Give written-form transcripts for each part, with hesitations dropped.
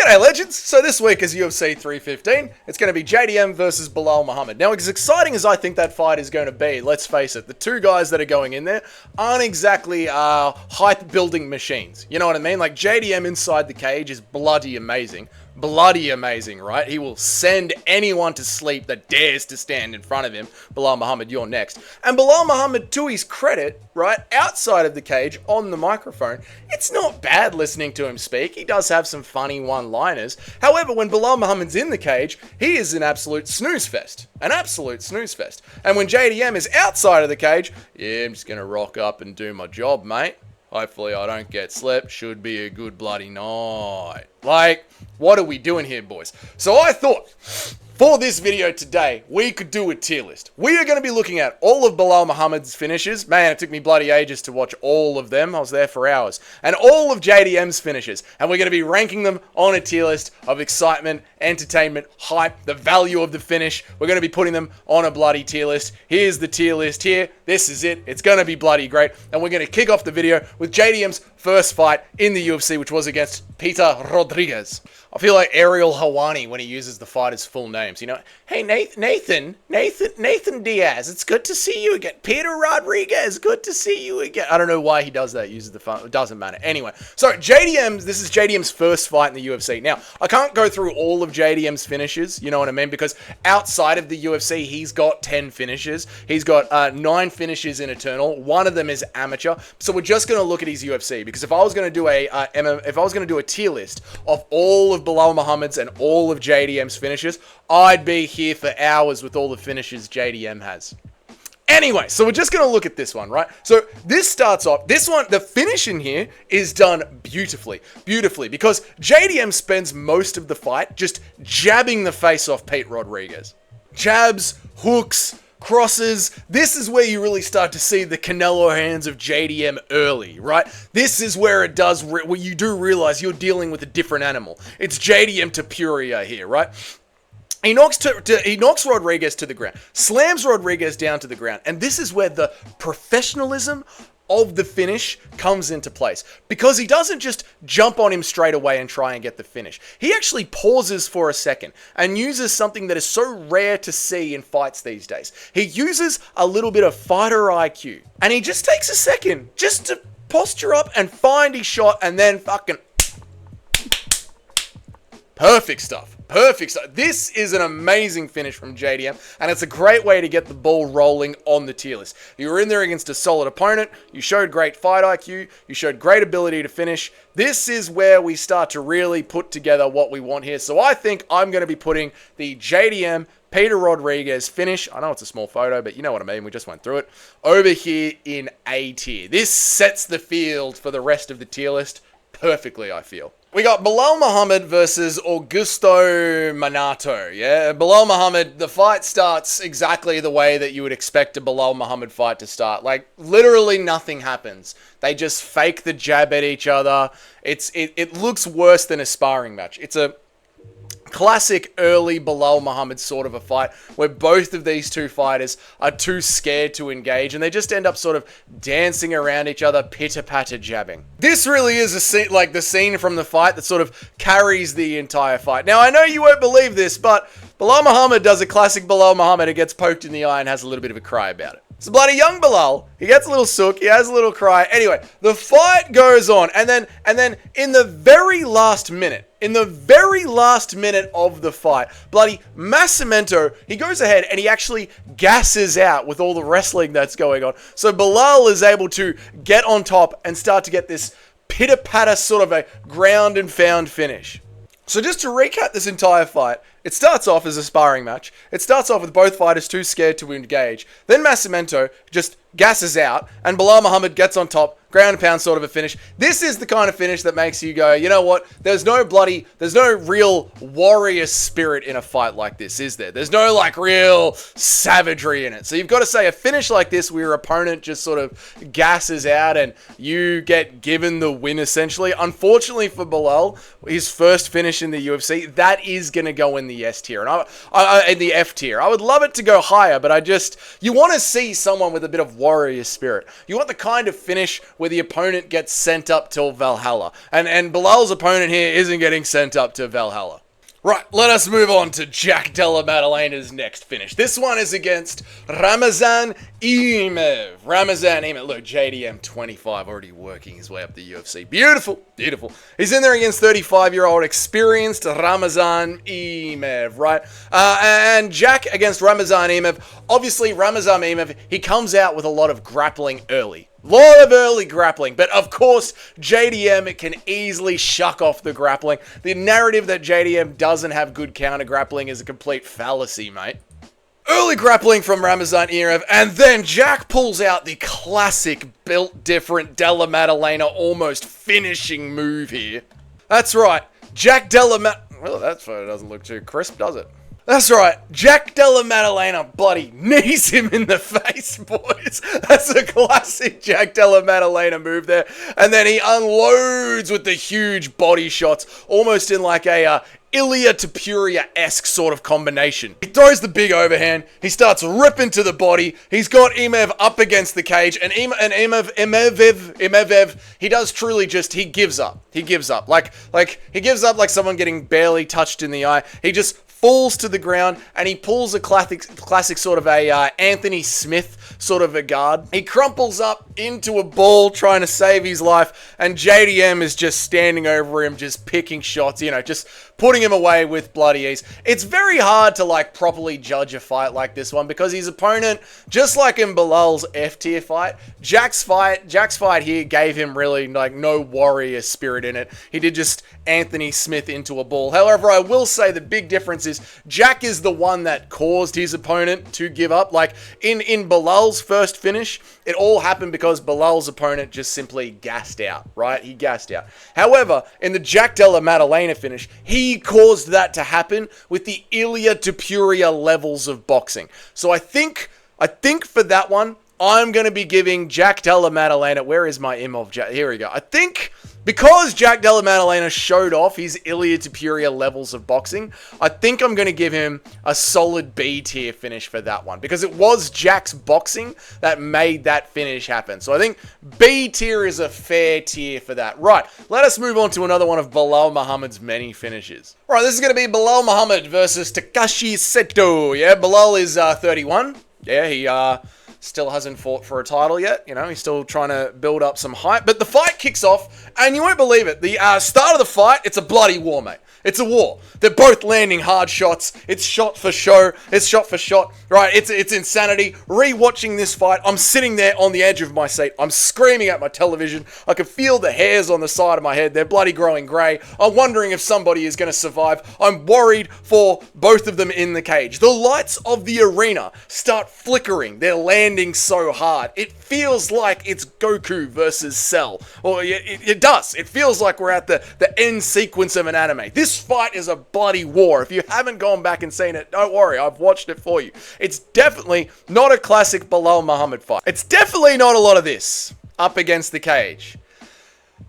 G'day legends! So this week is UFC 315. It's going to be JDM versus Belal Muhammad. Now, as exciting as I think that fight is going to be, let's face it, the two guys that are going in there aren't exactly hype building machines. You know what I mean? Like JDM inside the cage is bloody amazing. Bloody amazing, right? He will send anyone to sleep that dares to stand in front of him. Belal Muhammad, you're next. And Belal Muhammad, to his credit, right, outside of the cage, on the microphone, it's not bad listening to him speak. He does have some funny one-liners. However, when Belal Muhammad's in the cage, he is an absolute snooze fest. An absolute snooze fest. And when JDM is outside of the cage, yeah, I'm just going to rock up and do my job, mate. Hopefully I don't get slept. Should be a good bloody night. Like, what are we doing here, boys? So I thought, for this video today, we could do a tier list. We are going to be looking at all of Belal Muhammad's finishes. Man, it took me bloody ages to watch all of them. I was there for hours. And all of JDM's finishes. And we're going to be ranking them on a tier list of excitement, entertainment, hype, the value of the finish. We're going to be putting them on a bloody tier list. Here's the tier list here. This is it. It's going to be bloody great. And we're going to kick off the video with JDM's first fight in the UFC, which was against Peter Rodriguez. I feel like Ariel Hawani when he uses the fighter's full names. You know, hey, Nathan Diaz, it's good to see you again. Peter Rodriguez, good to see you again. I don't know why he does that, uses the phone. It doesn't matter. Anyway, so this is JDM's first fight in the UFC. Now, I can't go through all of JDM's finishes, you know what I mean? Because outside of the UFC, he's got 10 finishes. He's got 9 finishes in Eternal. One of them is amateur. So we're just going to look at his UFC, because if I was going to do a tier list of all of Belal Muhammad's and all of JDM's finishes, I'd be here for hours with all the finishes JDM has. Anyway, so we're just going to look at this one, right? So this starts off, this one, the finish in here is done beautifully, because JDM spends most of the fight just jabbing the face off Pete Rodriguez. Jabs, hooks, crosses. This is where you really start to see the Canelo hands of JDM early, right? This is where it does, where you do realize you're dealing with a different animal. It's JDM to Puria here, right? He knocks Rodriguez to the ground, slams Rodriguez down to the ground, and this is where the professionalism of the finish comes into place, because he doesn't just jump on him straight away and try and get the finish. He actually pauses for a second and uses something that is so rare to see in fights these days. He uses a little bit of fighter IQ, and he just takes a second just to posture up and find his shot, and then fucking perfect stuff. Perfect stuff. This is an amazing finish from JDM, and it's a great way to get the ball rolling on the tier list. You were in there against a solid opponent, you showed great fight IQ, you showed great ability to finish. This is where we start to really put together what we want here. So I think I'm going to be putting the JDM Peter Rodriguez finish, I know it's a small photo, but you know what I mean, we just went through it, over here in A tier. This sets the field for the rest of the tier list perfectly, I feel. We got Belal Muhammad versus Augusto Manato, yeah? Belal Muhammad, the fight starts exactly the way that you would expect a Belal Muhammad fight to start. Like, literally nothing happens. They just fake the jab at each other. It looks worse than a sparring match. It's a classic early Belal Muhammad sort of a fight where both of these two fighters are too scared to engage, and they just end up sort of dancing around each other, pitter-patter jabbing. This really is the scene from the fight that sort of carries the entire fight. Now, I know you won't believe this, but Belal Muhammad does a classic Belal Muhammad. It gets poked in the eye and has a little bit of a cry about it. It's a bloody young Belal. He gets a little sook. He has a little cry. Anyway, the fight goes on. And then in the very last minute of the fight, bloody Masimento, he goes ahead and he actually gasses out with all the wrestling that's going on. So Belal is able to get on top and start to get this pitter-patter sort of a ground and found finish. So just to recap this entire fight, it starts off as a sparring match. It starts off with both fighters too scared to engage. Then Masimento just gasses out, and Belal Muhammad gets on top, ground and pound sort of a finish. This is the kind of finish that makes you go, you know what? There's no real warrior spirit in a fight like this, is there? There's no like real savagery in it. So you've got to say a finish like this where your opponent just sort of gasses out and you get given the win essentially. Unfortunately for Belal, his first finish in the UFC, that is going to go in the S tier, and in the F tier. I would love it to go higher, but you want to see someone with a bit of warrior spirit. You want the kind of finish where the opponent gets sent up till Valhalla. And Belal's opponent here isn't getting sent up to Valhalla. Right, let us move on to Jack Della Maddalena's next finish. This one is against Ramazan Emeev. Ramazan Emeev, look, JDM 25, already working his way up the UFC. Beautiful, beautiful. He's in there against 35-year-old experienced Ramazan Emeev, right? And Jack against Ramazan Emeev. Obviously, Ramazan Emeev, he comes out with a lot of grappling early. Lot of early grappling, but of course, JDM can easily shuck off the grappling. The narrative that JDM doesn't have good counter grappling is a complete fallacy, mate. Early grappling from Ramazan Emeev, and then Jack pulls out the classic built different Della Maddalena almost finishing move here. That's right, Jack Della Maddalena. Well, that photo doesn't look too crisp, does it? That's right, Jack Della Maddalena bloody knees him in the face, boys. That's a classic Jack Della Maddalena move there. And then he unloads with the huge body shots, almost in like a Ilya Topuria-esque sort of combination. He throws the big overhand, he starts ripping to the body, he's got Emeev up against the cage, and Emeev, he does truly just, he gives up. He gives up. Like he gives up like someone getting barely touched in the eye. He just falls to the ground, and he pulls a classic sort of a Anthony Smith sort of a guard. He crumples up into a ball trying to save his life, and JDM is just standing over him, just picking shots, you know, just putting him away with bloody ease. It's very hard to like properly judge a fight like this one because his opponent, just like in Belal's F tier fight, Jack's fight here gave him really like no warrior spirit in it. He did just Anthony Smith into a ball. However, I will say the big difference is Jack is the one that caused his opponent to give up. Like in Belal's first finish, it all happened because Belal's opponent just simply gassed out, right? He gassed out. However, in the Jack Della Maddalena finish, he caused that to happen with the Ilya Topuria levels of boxing. So I think for that one, I'm going to be giving Jack Della Maddalena, where is my image of Jack? Here we go. I think because Jack Della Maddalena showed off his Ilya Topuria levels of boxing, I think I'm going to give him a solid B tier finish for that one. Because it was Jack's boxing that made that finish happen. So I think B tier is a fair tier for that. Right, let us move on to another one of Belal Muhammad's many finishes. Right, this is going to be Belal Muhammad versus Takashi Seto. Yeah, Belal is 31. Yeah, he still hasn't fought for a title yet. You know, he's still trying to build up some hype. But the fight kicks off, and you won't believe it. The start of the fight, it's a bloody war, mate. It's a war. They're both landing hard shots. It's shot for show. It's shot for shot. Right, it's insanity. Rewatching this fight, I'm sitting there on the edge of my seat. I'm screaming at my television. I can feel the hairs on the side of my head. They're bloody growing grey. I'm wondering if somebody is going to survive. I'm worried for both of them in the cage. The lights of the arena start flickering. They're landing so hard. It feels like it's Goku versus Cell. Well, it does. It feels like we're at the end sequence of an anime. This fight is a bloody war. If you haven't gone back and seen it, don't worry, I've watched it for you. It's definitely not a classic Belal Muhammad fight. It's definitely not a lot of this up against the cage.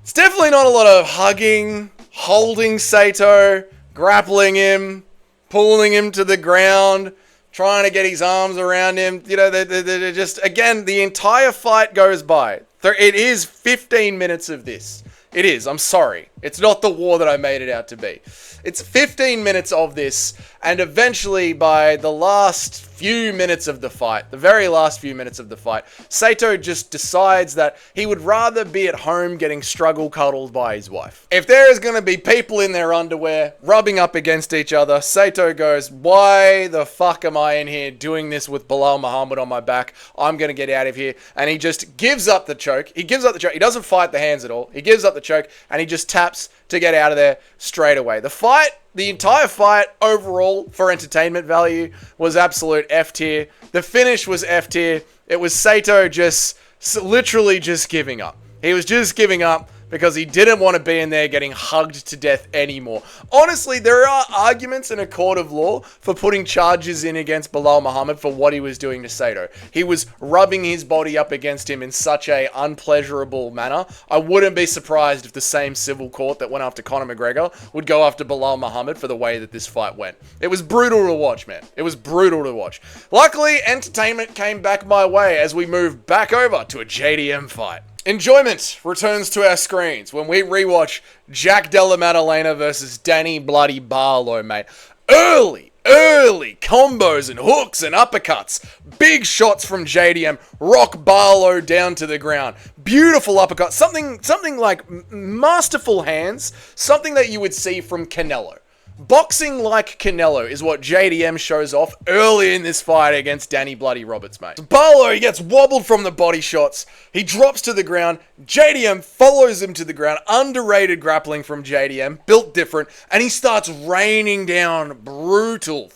It's definitely not a lot of hugging, holding Sato, grappling him, pulling him to the ground, trying to get his arms around him. You know, they're just, again, the entire fight goes by. It is 15 minutes of this. It is. I'm sorry. It's not the war that I made it out to be. It's 15 minutes of this, and eventually by the last few minutes of the fight, the very last few minutes of the fight, Sato just decides that he would rather be at home getting struggle cuddled by his wife. If there is going to be people in their underwear rubbing up against each other, Sato goes, why the fuck am I in here doing this with Belal Muhammad on my back? I'm going to get out of here. And he just gives up the choke. He gives up the choke. He doesn't fight the hands at all. He gives up the choke, and he just taps to get out of there straight away. The entire fight overall for entertainment value was absolute F tier. The finish was F tier. It was Sato just literally just giving up. He was just giving up because he didn't want to be in there getting hugged to death anymore. Honestly, there are arguments in a court of law for putting charges in against Belal Muhammad for what he was doing to Sato. He was rubbing his body up against him in such a unpleasurable manner. I wouldn't be surprised if the same civil court that went after Conor McGregor would go after Belal Muhammad for the way that this fight went. It was brutal to watch, man. It was brutal to watch. Luckily, entertainment came back my way as we moved back over to a JDM fight. Enjoyment returns to our screens when we rewatch Jack Della Maddalena versus Danny Bloody Barlow, mate. Early combos and hooks and uppercuts. Big shots from JDM. Rock Barlow down to the ground. Beautiful uppercut. Something like masterful hands. Something that you would see from Canelo. Boxing like Canelo is what JDM shows off early in this fight against Danny Bloody Roberts, mate. Barlow, he gets wobbled from the body shots. He drops to the ground. JDM follows him to the ground. Underrated grappling from JDM. Built different. And he starts raining down brutal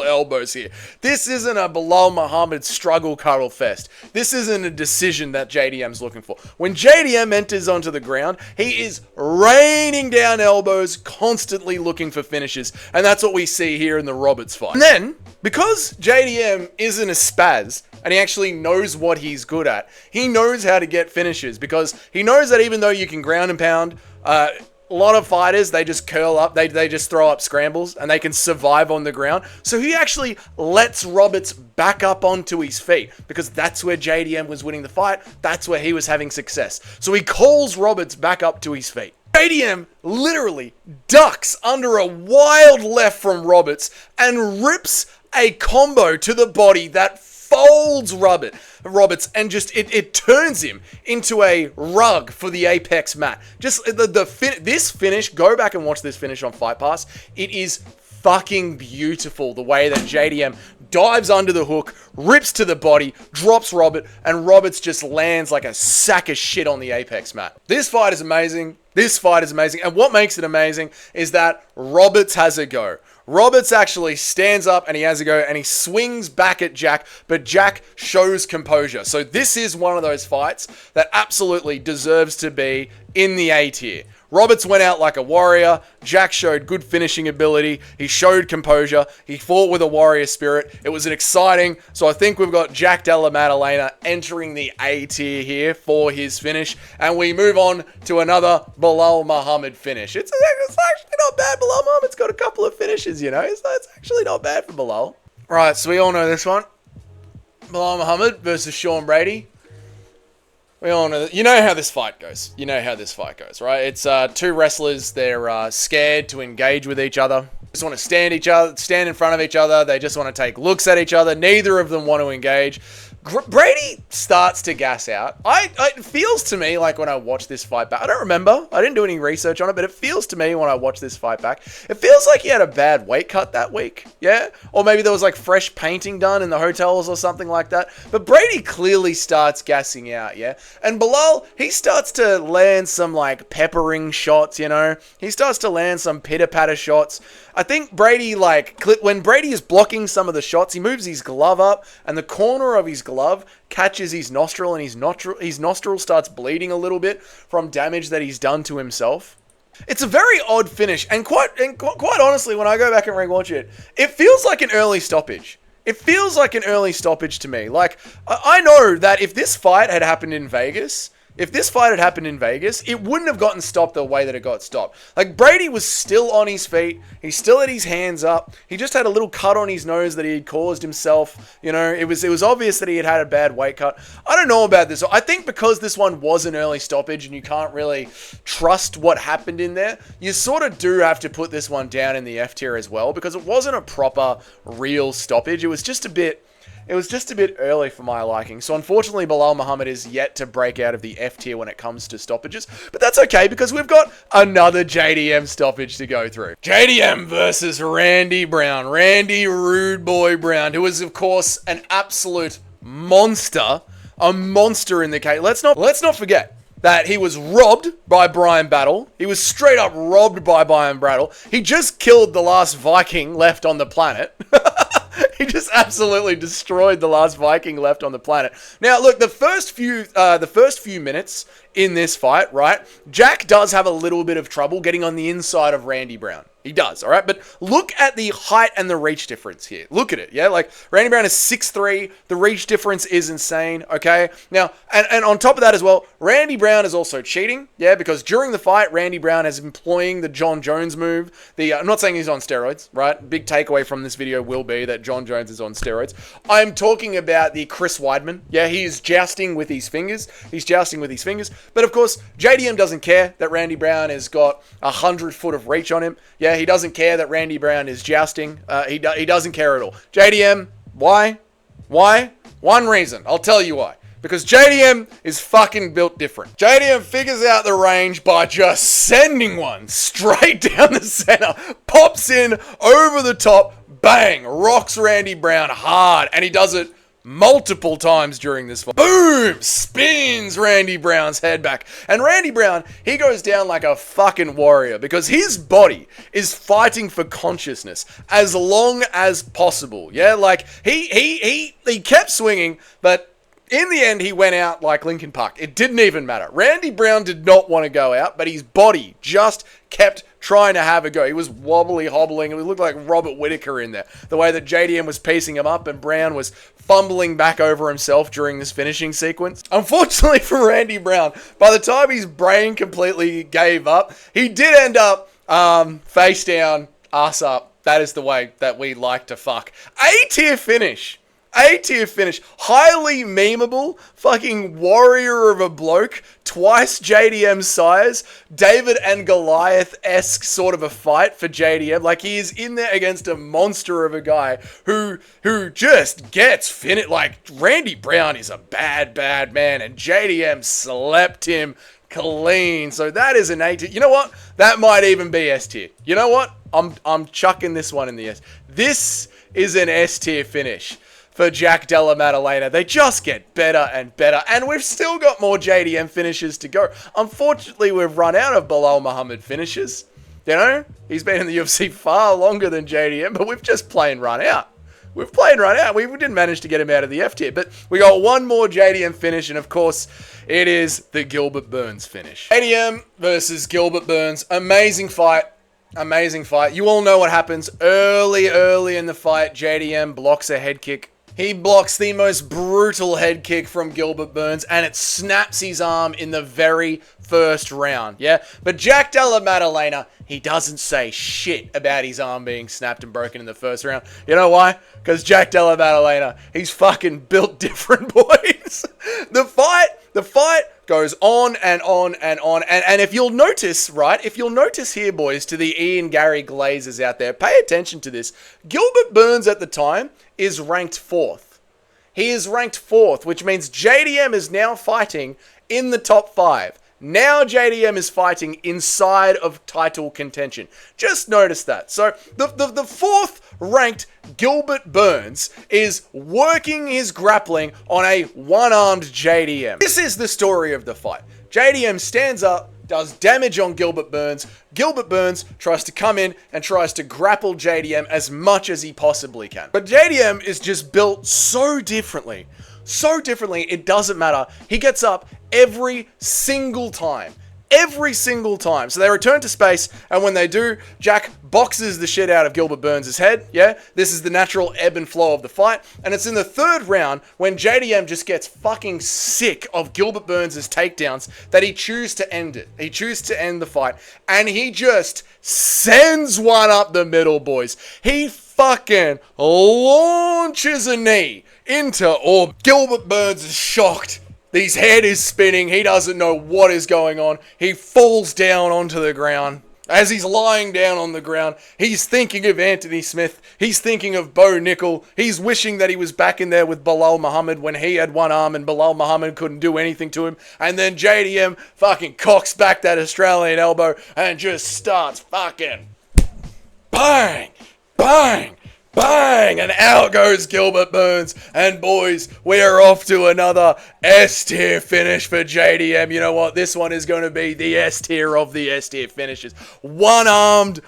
elbows here. This isn't a Belal Muhammad struggle cuddle fest. This isn't a decision that JDM's looking for. When JDM enters onto the ground, he is raining down elbows, constantly looking for finishes, and that's what we see here in the Roberts fight. And then, because JDM isn't a spaz, and he actually knows what he's good at, he knows how to get finishes, because he knows that even though you can ground and pound, a lot of fighters, they just curl up, they just throw up scrambles, and they can survive on the ground. So he actually lets Roberts back up onto his feet, because that's where JDM was winning the fight, that's where he was having success. So he calls Roberts back up to his feet. JDM literally ducks under a wild left from Roberts and rips a combo to the body that folds Roberts and just it turns him into a rug for the Apex mat. Just this finish, go back and watch this finish on Fight Pass. It is fucking beautiful the way that JDM dives under the hook, rips to the body, drops Robert, and Roberts just lands like a sack of shit on the Apex mat. This fight is amazing. And what makes it amazing is that Roberts has a go. Roberts actually stands up and he has a go and he swings back at Jack, but Jack shows composure. So this is one of those fights that absolutely deserves to be in the A tier. Roberts went out like a warrior. Jack showed good finishing ability. He showed composure. He fought with a warrior spirit. It was an exciting. So I think we've got Jack Della Maddalena entering the A tier here for his finish. And we move on to another Belal Muhammad finish. It's actually not bad. Belal Muhammad's got a couple of finishes, you know. So it's actually not bad for Belal. Right, so we all know this one. Belal Muhammad versus Sean Brady. We all know that. You know how this fight goes. Right? It's two wrestlers. They're scared to engage with each other. Just want to stand in front of each other. They just want to take looks at each other. Neither of them want to engage. Brady starts to gas out. It feels to me like when I watch this fight back, I don't remember. I didn't do any research on it, but it feels to me when I watch this fight back, it feels like he had a bad weight cut that week. Yeah? Or maybe there was like fresh painting done in the hotels or something like that. But Brady clearly starts gassing out, yeah? And Belal, he starts to land some like peppering shots, you know? He starts to land some pitter-patter shots. I think Brady, when Brady is blocking some of the shots, he moves his glove up, and the corner of his glove catches his nostril, and his nostril starts bleeding a little bit from damage that he's done to himself. It's a very odd finish, and quite honestly, when I go back and rewatch it, it feels like an early stoppage. It feels like an early stoppage to me. Like, I know that if this fight had happened in Vegas, it wouldn't have gotten stopped the way that it got stopped. Like, Brady was still on his feet. He still had his hands up. He just had a little cut on his nose that he had caused himself. You know, it was obvious that he had a bad weight cut. I don't know about this. I think because this one was an early stoppage and you can't really trust what happened in there, you sort of do have to put this one down in the F tier as well, because it wasn't a proper, real stoppage. It was just a bit early for my liking. So unfortunately, Belal Muhammad is yet to break out of the F tier when it comes to stoppages. But that's okay, because we've got another JDM stoppage to go through. JDM versus Randy Brown. Randy Rude Boy Brown, who is, of course, an absolute monster. A monster in the cage. Let's not forget that he was robbed by Brian Battle. He was straight up robbed by Brian Battle. He just killed the last Viking left on the planet. He just absolutely destroyed the last Viking left on the planet. Now, look, the first few minutes in this fight, right? Jack does have a little bit of trouble getting on the inside of Randy Brown. He does, all right? But look at the height and the reach difference here. Look at it, yeah? Like, Randy Brown is 6'3". The reach difference is insane, okay? Now, and on top of that as well, Randy Brown is also cheating, yeah? Because during the fight, Randy Brown is employing the John Jones move. I'm not saying he's on steroids, right? Big takeaway from this video will be that John Jones is on steroids. I'm talking about the Chris Weidman. Yeah, he is jousting with his fingers. He's jousting with his fingers. But of course, JDM doesn't care that Randy Brown has got 100 foot of reach on him. Yeah, he doesn't care that Randy Brown is jousting. He doesn't care at all. JDM, why? Why? One reason. I'll tell you why. Because JDM is fucking built different. JDM figures out the range by just sending one straight down the center. Pops in over the top. Bang. Rocks Randy Brown hard. And he does it multiple times during this fight. Boom! Spins Randy Brown's head back. And Randy Brown, he goes down like a fucking warrior because his body is fighting for consciousness as long as possible. Yeah, like he kept swinging, but in the end, he went out like Linkin Park. It didn't even matter. Randy Brown did not want to go out, but his body just kept trying to have a go. He was wobbly, hobbling. It looked like Robert Whittaker in there. The way that JDM was piecing him up and Brown was fumbling back over himself during this finishing sequence. Unfortunately for Randy Brown, by the time his brain completely gave up, he did end up face down, ass up. That is the way that we like to fuck. A-tier finish. A-tier finish. Highly memeable. Fucking warrior of a bloke. Twice JDM size. David and Goliath-esque sort of a fight for JDM. Like, he is in there against a monster of a guy who just gets finished. Like, Randy Brown is a bad, bad man. And JDM slept him clean. So that is an A-tier. You know what? That might even be S-tier. You know what? I'm chucking this one in the S. This is an S-tier finish for Jack Della Maddalena. They just get better and better, and we've still got more JDM finishes to go. Unfortunately, we've run out of Belal Muhammad finishes. You know, he's been in the UFC far longer than JDM, but we've just plain run out. We've plain run out. We didn't manage to get him out of the F tier, but we got one more JDM finish, and of course, it is the Gilbert Burns finish. JDM versus Gilbert Burns. Amazing fight. Amazing fight. You all know what happens. Early in the fight, JDM blocks a head kick. He blocks the most brutal head kick from Gilbert Burns, and it snaps his arm in the very first round, yeah? But Jack Della Maddalena, he doesn't say shit about his arm being snapped and broken in the first round. You know why? Because Jack Della Maddalena, he's fucking built different, boys. The fight goes on and on and on. And if you'll notice, right, if you'll notice here, boys, to the Ian Gary Glazers out there, pay attention to this. Gilbert Burns at the time is ranked 4th. He is ranked 4th, which means JDM is now fighting in the top 5. Now JDM is fighting inside of title contention. Just notice that. So the 4th ranked Gilbert Burns is working his grappling on a one-armed JDM. This is the story of the fight. JDM stands up, does damage on Gilbert Burns. Gilbert Burns tries to come in and tries to grapple JDM as much as he possibly can. But JDM is just built so differently. So differently, it doesn't matter. He gets up every single time. Every single time. So they return to space, and when they do, Jack boxes the shit out of Gilbert Burns' head, yeah? This is the natural ebb and flow of the fight, and it's in the 3rd round when JDM just gets fucking sick of Gilbert Burns' takedowns that he chooses to end it. He chooses to end the fight, and he just sends one up the middle, boys. He fucking launches a knee into orb. Gilbert Burns is shocked. His head is spinning. He doesn't know what is going on. He falls down onto the ground. As he's lying down on the ground, he's thinking of Anthony Smith. He's thinking of Bo Nickel. He's wishing that he was back in there with Belal Muhammad when he had one arm and Belal Muhammad couldn't do anything to him. And then JDM fucking cocks back that Australian elbow and just starts fucking bang, bang, Bang! And out goes Gilbert Burns. And boys, we are off to another S tier finish for JDM. You know what? This one is going to be the S tier of the S tier finishes. One-armed,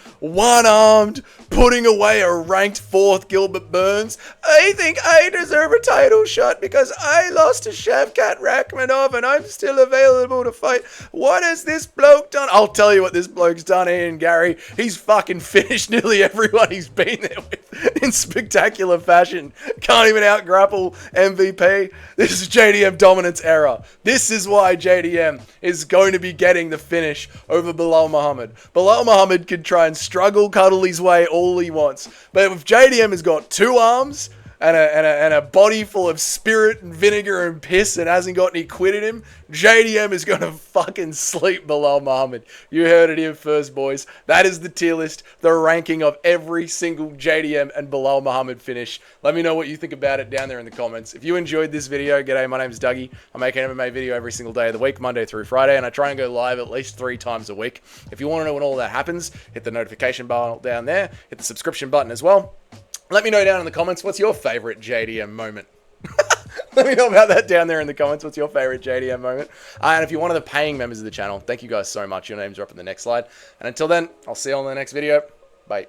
putting away a ranked 4th Gilbert Burns. I think I deserve a title shot because I lost to Shavkat Rakhmonov and I'm still available to fight. What has this bloke done? I'll tell you what this bloke's done, Ian Gary. He's fucking finished nearly everyone he's been there with in spectacular fashion. Can't even out-grapple MVP. This is JDM dominance era. This is why JDM is going to be getting the finish over Belal Muhammad. Belal Muhammad can try and struggle, cuddle his way all he wants. But if JDM has got 2 arms and a body full of spirit and vinegar and piss and hasn't got any quit in him, JDM is going to fucking sleep Belal Muhammad. You heard it here first, boys. That is the tier list, the ranking of every single JDM and Belal Muhammad finish. Let me know what you think about it down there in the comments. If you enjoyed this video, g'day, my name's Dougie. I make an MMA video every single day of the week, Monday through Friday, and I try and go live at least 3 times a week. If you want to know when all that happens, hit the notification button down there, hit the subscription button as well. Let me know down in the comments, what's your favorite JDM moment? Let me know about that down there in the comments. What's your favorite JDM moment? And if you're one of the paying members of the channel, thank you guys so much. Your names are up in the next slide. And until then, I'll see you on the next video. Bye.